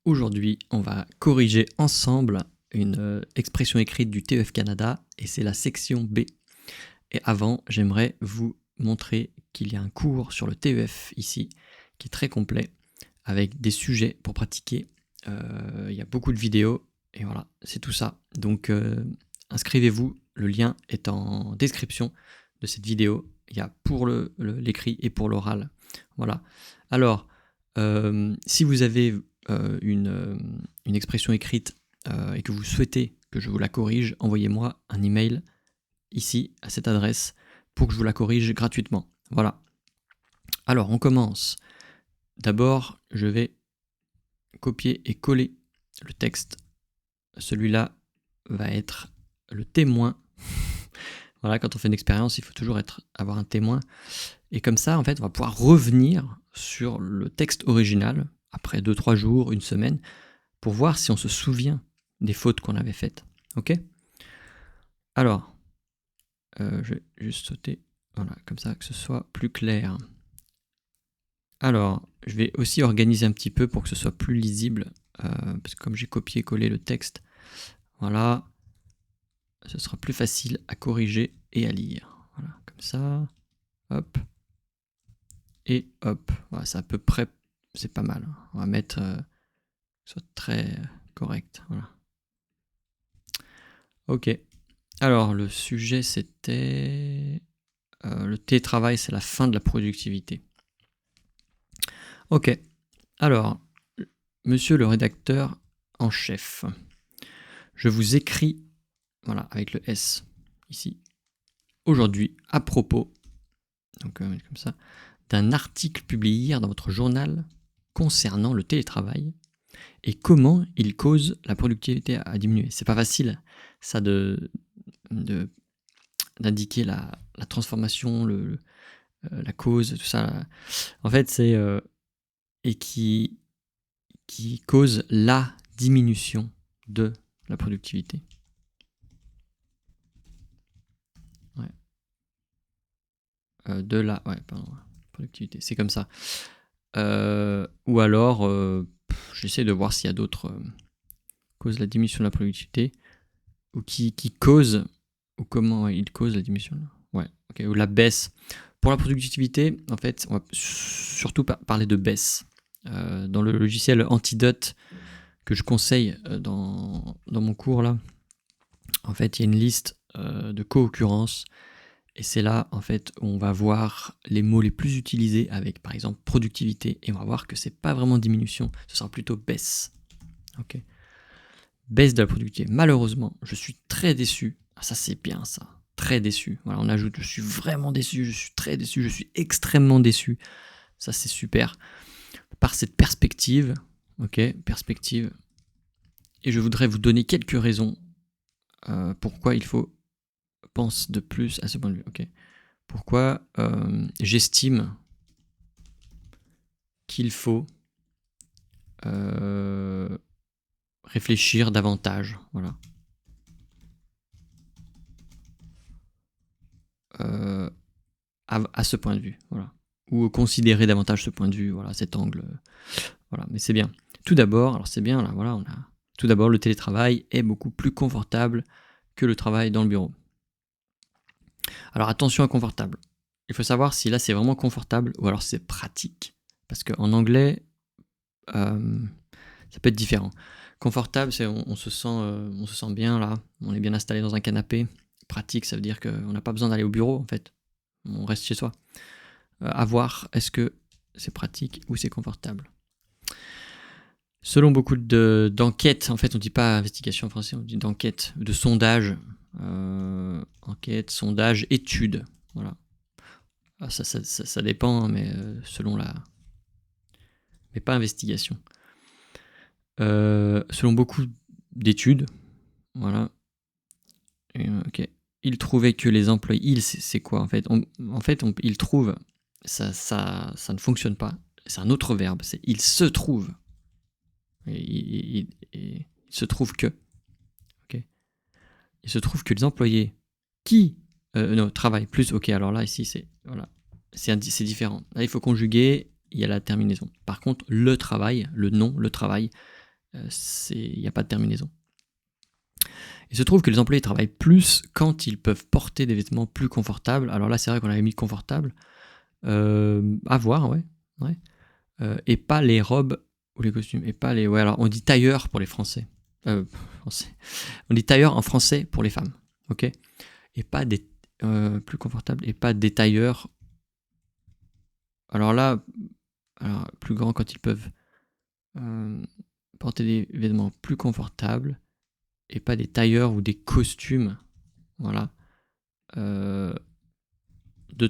Aujourd'hui, on va corriger ensemble une expression écrite du TEF Canada et c'est la section B. Et avant, j'aimerais vous montrer qu'il y a un cours sur le TEF ici qui est très complet avec des sujets pour pratiquer. Il y a beaucoup de vidéos et voilà, c'est tout ça. Donc inscrivez-vous, le lien est en description de cette vidéo. Il y a pour l'écrit et pour l'oral. Voilà. Alors, si vous avez une expression écrite et que vous souhaitez que je vous la corrige, envoyez-moi un email ici à cette adresse pour que je vous la corrige gratuitement. Voilà. Alors, on commence. D'abord, je vais copier et coller le texte. Celui-là va être le témoin. Voilà, quand on fait une expérience, il faut toujours avoir un témoin. Et comme ça, en fait, on va pouvoir revenir sur le texte original après 2-3 jours, une semaine, pour voir si on se souvient des fautes qu'on avait faites. Ok ? Alors, je vais juste sauter, voilà, comme ça, que ce soit plus clair. Alors, je vais aussi organiser un petit peu pour que ce soit plus lisible, parce que comme j'ai copié-collé le texte, voilà, ce sera plus facile à corriger et à lire. Voilà, comme ça, hop, et hop. Voilà, c'est à peu près, c'est pas mal. On va mettre, que ce soit très correct. Voilà. Ok. Alors, le sujet, c'était le télétravail, c'est la fin de la productivité. Ok. Alors, monsieur le rédacteur en chef, je vous écris, voilà, avec le S ici, aujourd'hui, à propos, donc comme ça, d'un article publié hier dans votre journal concernant le télétravail et comment il cause la productivité à diminuer. C'est pas facile, ça, d'indiquer la transformation, la cause, tout ça. En fait, c'est et qui cause la diminution de la productivité. Ouais. Productivité. C'est comme ça. Ou alors, j'essaie de voir s'il y a d'autres causes la diminution de la productivité ou qui cause ou comment il cause la diminution. Ouais. Ok. Ou la baisse. Pour la productivité, en fait, on va surtout parler de baisse. Dans le logiciel Antidote que je conseille dans mon cours là, en fait, il y a une liste de co-occurrences et c'est là en fait où on va voir les mots les plus utilisés avec par exemple productivité et on va voir que c'est pas vraiment diminution, ce sera plutôt baisse. Ok. Baisse de la productivité. Malheureusement, je suis très déçu. Ah, ça c'est bien ça. Très déçu. Voilà, on ajoute je suis vraiment déçu, je suis très déçu, je suis extrêmement déçu. Ça c'est super. Par cette perspective, ok, perspective. Et je voudrais vous donner quelques raisons pourquoi il faut penser de plus à ce point de vue. Ok. Pourquoi j'estime qu'il faut réfléchir davantage, voilà. À ce point de vue, voilà. Ou considérer davantage ce point de vue, voilà, cet angle. Voilà, mais c'est bien. Tout d'abord, alors c'est bien, là, voilà, on a. Tout d'abord, le télétravail est beaucoup plus confortable que le travail dans le bureau. Alors attention à confortable. Il faut savoir si là c'est vraiment confortable ou alors c'est pratique. Parce qu'en anglais, ça peut être différent. Confortable, c'est on se sent bien là, on est bien installé dans un canapé. Pratique, ça veut dire qu'on n'a pas besoin d'aller au bureau en fait. On reste chez soi. À voir, est-ce que c'est pratique ou c'est confortable. Selon beaucoup d'enquêtes, en fait on ne dit pas investigation en français, on dit d'enquête, de sondage, enquête, sondage, étude, voilà. Ça dépend, mais selon la... Mais pas investigation. Selon beaucoup d'études, voilà. Ok. Il trouvait que les employés... Il, c'est quoi en fait il trouve... Ça ne fonctionne pas. C'est un autre verbe, c'est il se trouve. Il se trouve que... Ok. Il se trouve que les employés qui... non, travaillent plus... Ok, alors là, ici, c'est... Voilà. C'est différent. Là, il faut conjuguer, il y a la terminaison. Par contre, le travail, le nom, le travail, il n'y a pas de terminaison. Il se trouve que les employés travaillent plus quand ils peuvent porter des vêtements plus confortables. Alors là, c'est vrai qu'on avait mis confortable. À voir, ouais. Et pas les robes ou les costumes. Et pas les. Ouais, alors on dit tailleur pour les Français. Français. On dit tailleur en français pour les femmes. Ok. Et pas des. Plus confortables. Et pas des tailleurs. Alors là, plus grands quand ils peuvent porter des vêtements plus confortables. Et pas des tailleurs ou des costumes. Voilà. De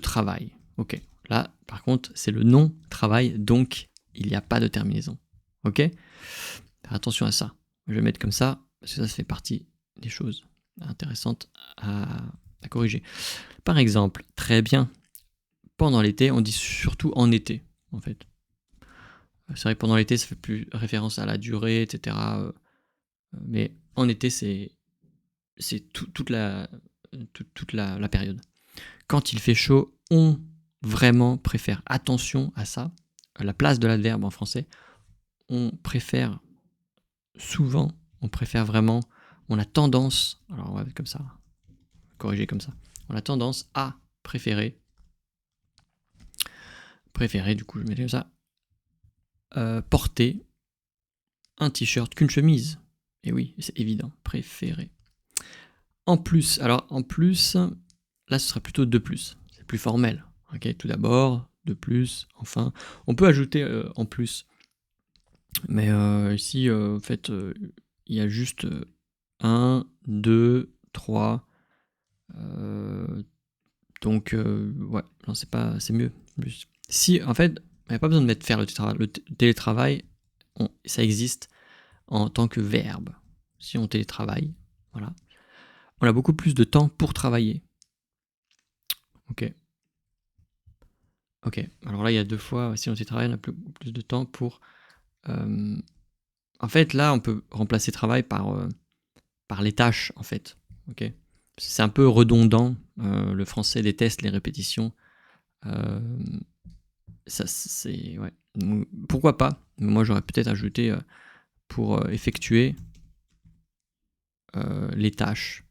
travail. Ok. Là, par contre, c'est le nom travail, donc il n'y a pas de terminaison. Ok. Faire attention à ça. Je vais mettre comme ça, parce que ça fait partie des choses intéressantes à corriger. Par exemple, très bien, pendant l'été, on dit surtout en été, en fait. C'est vrai que pendant l'été, ça fait plus référence à la durée, etc. Mais en été, c'est toute la période. Quand il fait chaud, on vraiment préfère. Attention à ça. La place de l'adverbe en français, on préfère souvent, on préfère vraiment, on a tendance, alors on va mettre comme ça, corriger comme ça, on a tendance à préférer, du coup je mets comme ça, porter un t-shirt qu'une chemise. Et oui, c'est évident, préférer. En plus, là ce serait plutôt de plus, c'est plus formel. Ok, tout d'abord, de plus, enfin, on peut ajouter en plus. Mais ici, en fait, il y a juste 1, 2, 3. Donc, ouais, non, c'est mieux. Si, en fait, il n'y a pas besoin de faire le télétravail. Le télétravail, ça existe en tant que verbe. Si on télétravaille, voilà, on a beaucoup plus de temps pour travailler. Ok. Alors là, il y a 2 fois, si on télétravaille, on a plus de temps pour... en fait, là, on peut remplacer travail par les tâches, en fait. Ok. C'est un peu redondant. Le français déteste les répétitions. Ça, c'est ouais. Pourquoi pas? Moi, j'aurais peut-être ajouté pour effectuer les tâches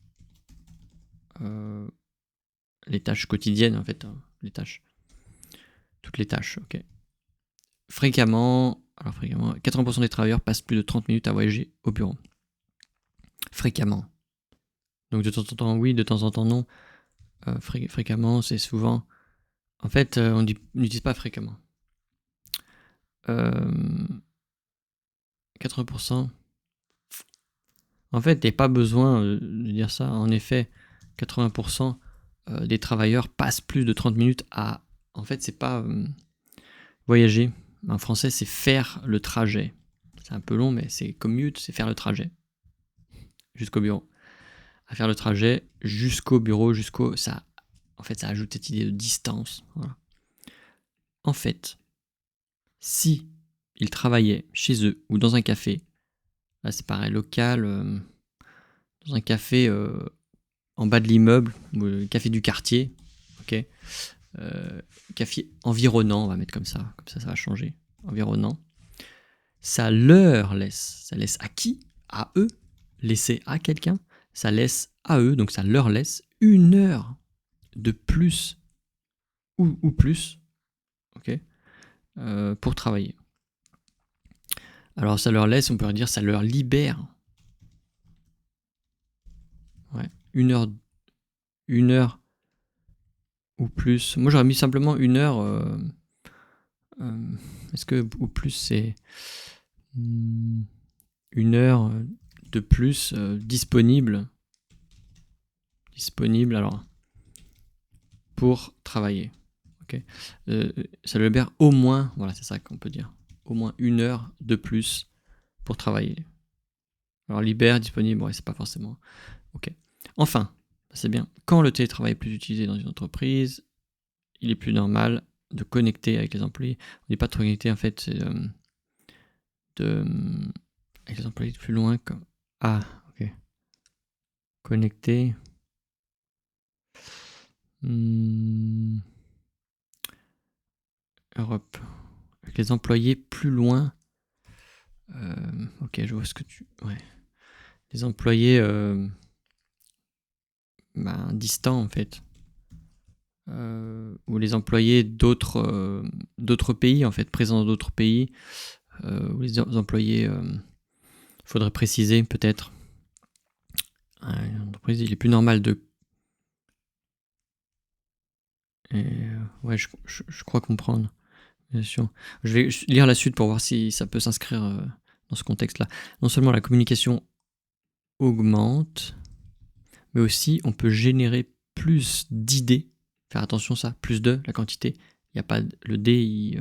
quotidiennes, en fait, hein, toutes les tâches. Ok. Fréquemment, 80% des travailleurs passent plus de 30 minutes à voyager au bureau. Fréquemment. Donc de temps en temps oui, de temps en temps non. Fréquemment, c'est souvent. En fait, on n'utilise pas fréquemment. 80%. En fait, il n'y a pas besoin de dire ça. En effet, 80% des travailleurs passent plus de 30 minutes à... En fait, c'est pas voyager. En français, c'est faire le trajet. C'est un peu long, mais c'est commute, c'est faire le trajet jusqu'au bureau. À faire le trajet jusqu'au bureau, ça, en fait, ça ajoute cette idée de distance. Voilà. En fait, si ils travaillaient chez eux ou dans un café, là c'est pareil, local, dans un café en bas de l'immeuble, ou le café du quartier, ok, café environnant, on va mettre comme ça ça va changer, environnant, ça laisse à qui? À eux, laisser à quelqu'un, ça laisse à eux, donc ça leur laisse 1 heure de plus ou plus, ok, pour travailler. Alors ça leur laisse, on pourrait dire, ça leur libère, ouais, 1 heure ou plus. Moi j'aurais mis simplement 1 heure. Est-ce que ou plus c'est 1 heure de plus disponible alors pour travailler. Ok. Ça le libère au moins, voilà, c'est ça qu'on peut dire, au moins 1 heure de plus pour travailler. Alors libère, disponible, ouais, c'est pas forcément. Ok. Enfin, c'est bien. Quand le télétravail est plus utilisé dans une entreprise, il est plus normal de connecter avec les employés. On n'est pas de connecter, en fait, c'est avec les employés de plus loin. Comme... Ah, ok. Connecter. Europe. Avec les employés plus loin. Ok, je vois ce que tu... Ouais. Les employés distants, en fait. Ou les employés d'autres pays, en fait, présents dans d'autres pays. Ou les employés... faudrait préciser, peut-être. Une entreprise, il est plus normal de... ouais, je crois comprendre. Bien sûr. Je vais lire la suite pour voir si ça peut s'inscrire dans ce contexte-là. Non seulement la communication augmente, mais aussi on peut générer plus d'idées. Faire attention à ça, plus de la quantité. Il n'y a pas le D,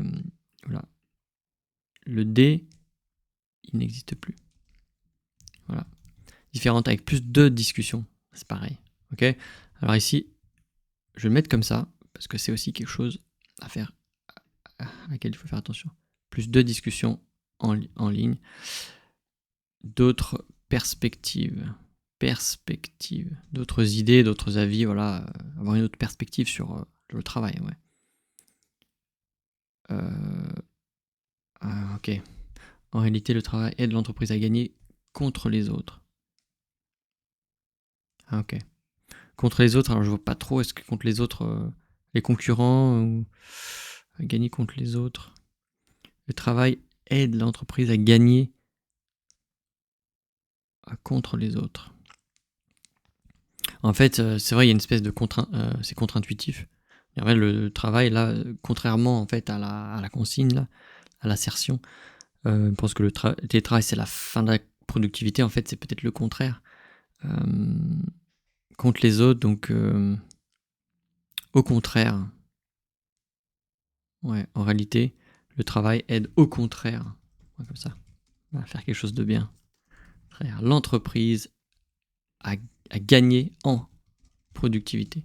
voilà. Le D, il n'existe plus. Voilà. Différente avec plus de discussions, c'est pareil. Ok. Alors ici, je vais le mettre comme ça parce que c'est aussi quelque chose à faire, à laquelle il faut faire attention. Plus de discussions en ligne, d'autres perspectives, d'autres idées, d'autres avis, voilà, avoir une autre perspective sur le travail, ouais. Ok. En réalité, le travail aide l'entreprise à gagner contre les autres. Ah, ok. Contre les autres, alors je vois pas trop, est-ce que contre les autres, les concurrents, ou gagner contre les autres. Le travail aide l'entreprise à gagner contre les autres. En fait, c'est vrai, il y a une espèce de c'est contre-intuitif. En fait, le travail, là, contrairement en fait à la consigne, là, à l'assertion, je pense que le télétravail, c'est la fin de la productivité. En fait, c'est peut-être le contraire. Contre les autres, donc au contraire. Ouais, en réalité, le travail aide au contraire, ouais, comme ça, à faire quelque chose de bien. L'entreprise à gagner en productivité.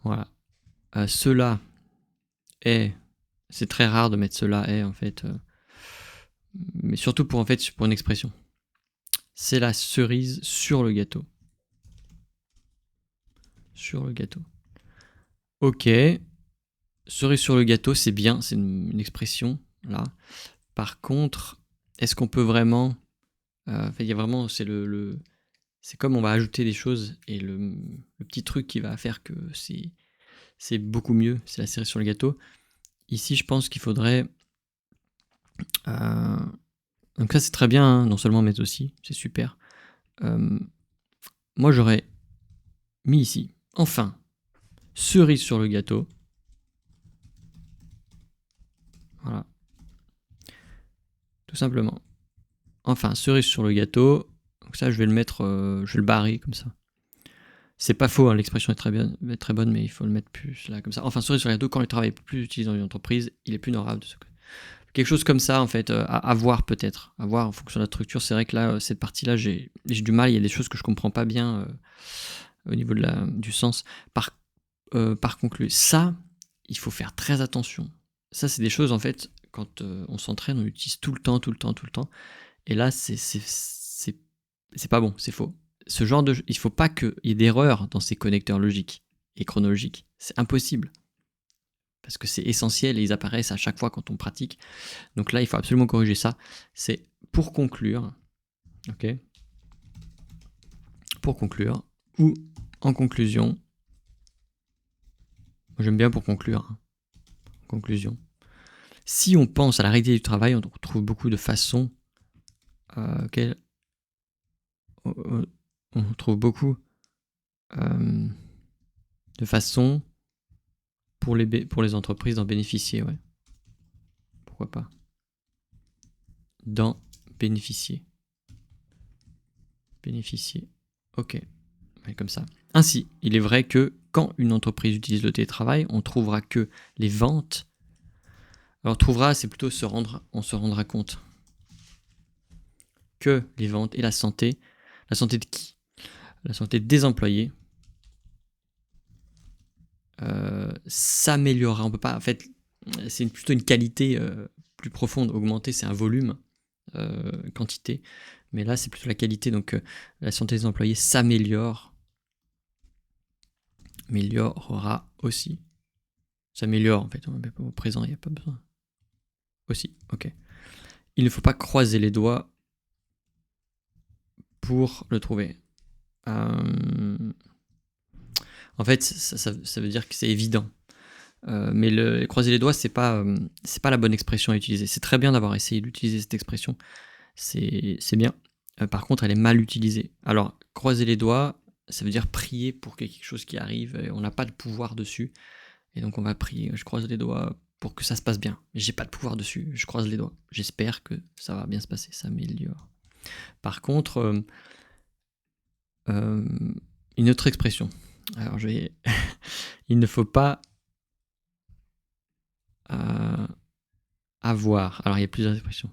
Voilà. Cela est, c'est très rare de mettre cela est en fait, mais surtout pour une expression. C'est la cerise sur le gâteau. Sur le gâteau. Ok. Cerise sur le gâteau, c'est bien, c'est une expression là. Par contre, est-ce qu'on peut vraiment, il y a vraiment, c'est comme on va ajouter des choses et le petit truc qui va faire que c'est beaucoup mieux, c'est la cerise sur le gâteau. Ici, je pense qu'il faudrait, donc ça c'est très bien, hein, non seulement mais aussi, c'est super. Moi j'aurais mis ici, enfin, cerise sur le gâteau. Voilà. Tout simplement. Enfin, cerise sur le gâteau. Donc ça, je vais le mettre, je vais le barrer comme ça. C'est pas faux, hein, l'expression est très bonne, mais il faut le mettre plus là, comme ça. Enfin, cerise sur le gâteau, quand le travail est plus utilisé dans une entreprise, il est plus honorable. Quelque chose comme ça, en fait, à voir peut-être. À voir en fonction de la structure. C'est vrai que là, cette partie-là, j'ai du mal. Il y a des choses que je comprends pas bien au niveau du sens. Par contre, ça, il faut faire très attention. Ça, c'est des choses, en fait, quand on s'entraîne, on l'utilise tout le temps. Et là, c'est pas bon, c'est faux. Il faut pas qu'il y ait d'erreur dans ces connecteurs logiques et chronologiques. C'est impossible. Parce que c'est essentiel et ils apparaissent à chaque fois quand on pratique. Donc là, il faut absolument corriger ça. C'est pour conclure, ok, pour conclure, ou en conclusion. Moi, j'aime bien pour conclure. Hein. Conclusion. Si on pense à la réalité du travail, on trouve beaucoup de façons. On trouve beaucoup de façons pour les entreprises d'en bénéficier. Ouais. Pourquoi pas d'en bénéficier. Bénéficier. Ok. Ouais, comme ça. Ainsi, il est vrai que quand une entreprise utilise le télétravail, on trouvera que les ventes. Alors, trouvera, c'est plutôt on se rendra compte que les ventes et la santé de qui? La santé des employés s'améliorera. On peut pas, en fait, c'est plutôt une qualité plus profonde. Augmenter, c'est un volume, quantité. Mais là, c'est plutôt la qualité. Donc, la santé des employés s'améliorera aussi. S'améliore, en fait. Au présent, il n'y a pas besoin. aussi, ok. Il ne faut pas croiser les doigts pour le trouver. En fait, ça veut dire que c'est évident. Mais croiser les doigts, c'est pas la bonne expression à utiliser. C'est très bien d'avoir essayé d'utiliser cette expression. C'est bien. Par contre, elle est mal utilisée. Alors, croiser les doigts, ça veut dire prier pour quelque chose qui arrive. Et on n'a pas de pouvoir dessus. Et donc, on va prier. Je croise les doigts pour que ça se passe bien. Mais j'ai pas de pouvoir dessus. Je croise les doigts. J'espère que ça va bien se passer. Ça s'améliore. Par contre, une autre expression. Alors, il ne faut pas avoir. Alors, il y a plusieurs expressions.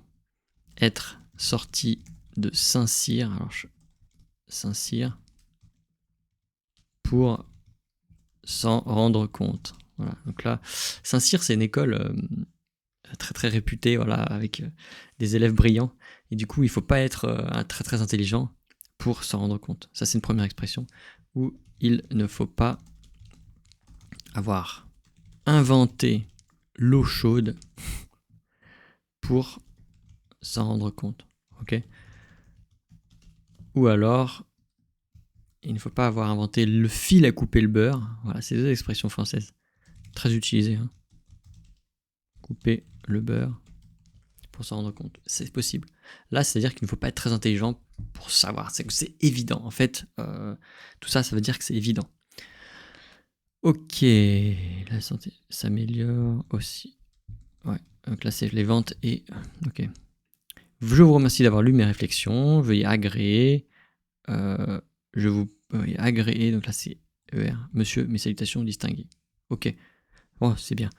Être sorti de Saint-Cyr. Alors, Saint-Cyr pour s'en rendre compte. Voilà. Donc là, Saint-Cyr, c'est une école très très réputée, voilà, avec des élèves brillants. Et du coup, il ne faut pas être très très intelligent pour s'en rendre compte. Ça, c'est une première expression où il ne faut pas avoir inventé l'eau chaude pour s'en rendre compte. Ok ? Ou alors, il ne faut pas avoir inventé le fil à couper le beurre. Voilà, c'est deux expressions françaises très utilisées. Hein. Couper le beurre pour s'en rendre compte. C'est possible. Là, c'est-à-dire qu'il ne faut pas être très intelligent pour savoir. C'est évident. En fait, tout ça, ça veut dire que c'est évident. Ok, la santé s'améliore aussi. Ouais, donc là, c'est les ventes et... Ok. Je vous remercie d'avoir lu mes réflexions. Veuillez agréer. Je vous... Veuillez agréer. Donc là, c'est ER. Monsieur, mes salutations distinguées. Ok. Oh, c'est bien.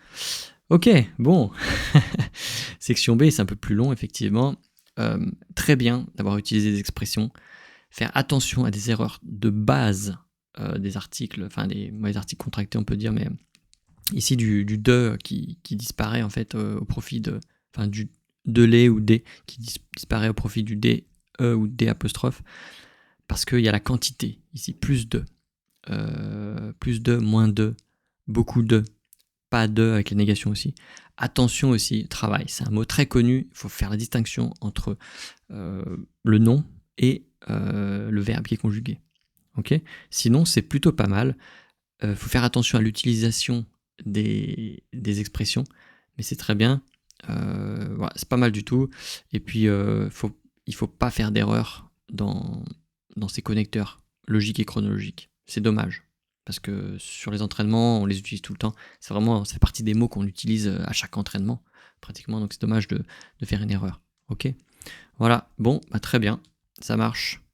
Ok, bon. Section B, c'est un peu plus long, effectivement. Très bien d'avoir utilisé des expressions. Faire attention à des erreurs de base des articles, enfin des articles contractés, on peut dire, mais ici du de qui disparaît en fait au profit de, enfin du de les ou des qui disparaît au profit du d ou d apostrophe, parce qu'il y a la quantité ici, plus de, moins de, beaucoup de, pas de avec la négation aussi. Attention aussi, travail, c'est un mot très connu, il faut faire la distinction entre le nom et le verbe qui est conjugué. Okay, sinon, c'est plutôt pas mal. Faut faire attention à l'utilisation des expressions, mais c'est très bien. Voilà, c'est pas mal du tout. Et puis, il faut pas faire d'erreur dans ces connecteurs logiques et chronologiques. C'est dommage. Parce que sur les entraînements, on les utilise tout le temps. C'est vraiment, ça fait partie des mots qu'on utilise à chaque entraînement, pratiquement. Donc c'est dommage de faire une erreur. Ok ? Voilà, bon, bah, très bien. Ça marche.